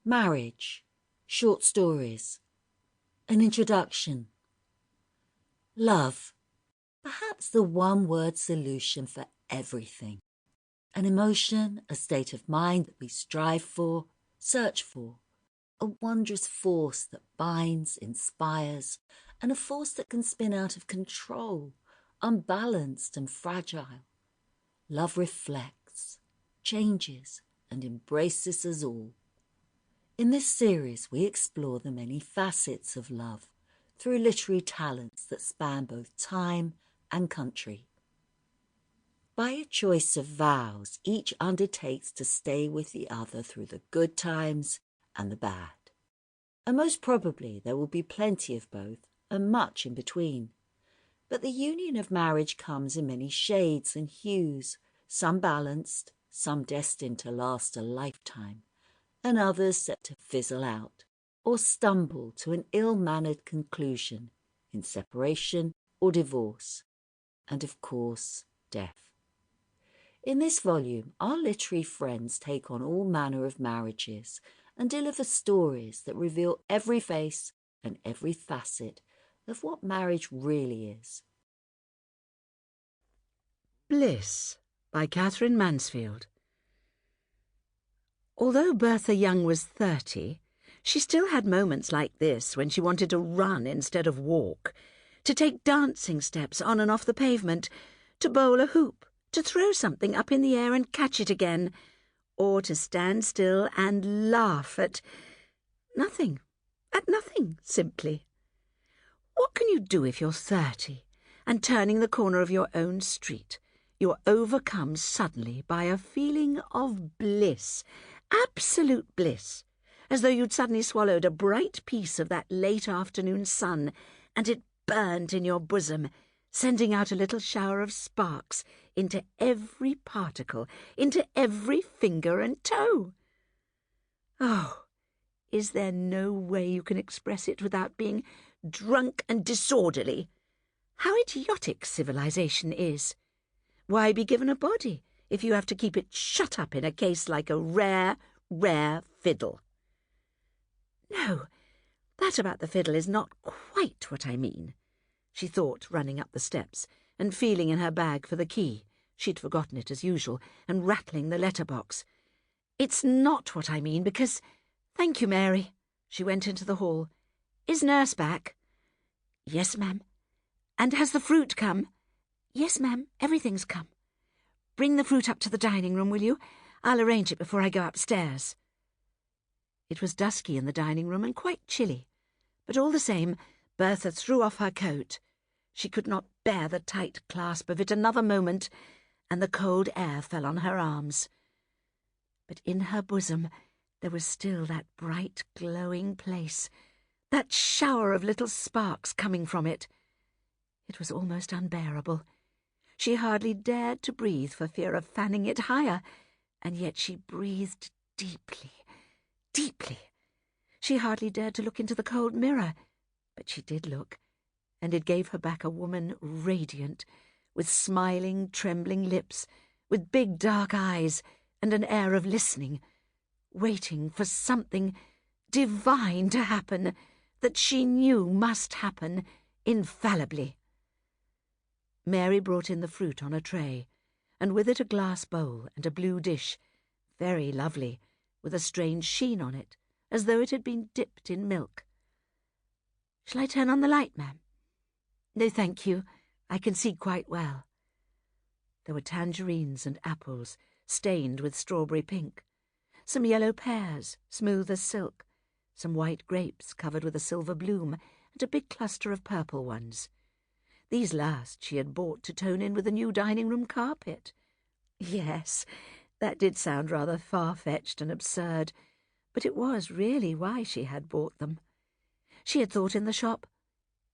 Marriage, short stories, an introduction. Love, perhaps the one-word solution for everything. An emotion, a state of mind that we strive for, search for. A wondrous force that binds, inspires, and a force that can spin out of control, unbalanced and fragile. Love reflects, changes, and embraces us all. In this series, we explore the many facets of love through literary talents that span both time and country. By a choice of vows, each undertakes to stay with the other through the good times and the bad. And most probably there will be plenty of both and much in between. But the union of marriage comes in many shades and hues, some balanced, some destined to last a lifetime, and others set to fizzle out or stumble to an ill-mannered conclusion in separation or divorce, and of course, death. In this volume, our literary friends take on all manner of marriages and deliver stories that reveal every face and every facet of what marriage really is. Bliss by Katherine Mansfield. Although Bertha Young was 30, she still had moments like this when she wanted to run instead of walk, to take dancing steps on and off the pavement, to bowl a hoop, to throw something up in the air and catch it again, or to stand still and laugh at nothing, simply. What can you do if you're 30 and turning the corner of your own street, you're overcome suddenly by a feeling of bliss, absolute bliss, as though you'd suddenly swallowed a bright piece of that late afternoon sun and it burnt in your bosom, sending out a little shower of sparks into every particle, into every finger and toe. Oh, is there no way you can express it without being drunk and disorderly? How idiotic civilization is! Why be given a body if you have to keep it shut up in a case like a rare, rare fiddle? No, that about the fiddle is not quite what I mean, she thought, running up the steps and feeling in her bag for the key. She'd forgotten it as usual, and rattling the letterbox. It's not what I mean, because... Thank you, Mary. She went into the hall. Is Nurse back? Yes, ma'am. And has the fruit come? Yes, ma'am, everything's come. Bring the fruit up to the dining room, will you? I'll arrange it before I go upstairs. It was dusky in the dining room and quite chilly, but all the same, Bertha threw off her coat. She could not bear the tight clasp of it another moment, and the cold air fell on her arms. But in her bosom there was still that bright, glowing place, that shower of little sparks coming from it. It was almost unbearable. She hardly dared to breathe for fear of fanning it higher, and yet she breathed deeply, deeply. She hardly dared to look into the cold mirror, but she did look, and it gave her back a woman radiant, with smiling, trembling lips, with big dark eyes, and an air of listening, waiting for something divine to happen that she knew must happen infallibly. Mary brought in the fruit on a tray, and with it a glass bowl and a blue dish, very lovely, with a strange sheen on it, as though it had been dipped in milk. Shall I turn on the light, ma'am? No, thank you. I can see quite well. There were tangerines and apples, stained with strawberry pink, some yellow pears, smooth as silk, some white grapes covered with a silver bloom, and a big cluster of purple ones. These last she had bought to tone in with the new dining-room carpet. Yes, that did sound rather far-fetched and absurd, but it was really why she had bought them. She had thought in the shop,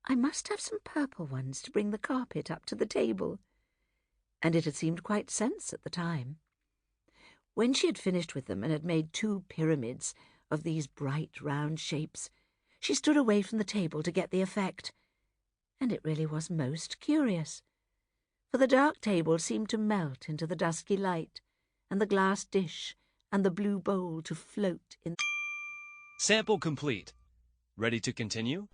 I must have some purple ones to bring the carpet up to the table. And it had seemed quite sense at the time. When she had finished with them and had made 2 pyramids of these bright round shapes, she stood away from the table to get the effect. And it really was most curious, for the dark table seemed to melt into the dusky light, and the glass dish and the blue bowl to float in. Sample complete. Ready to continue?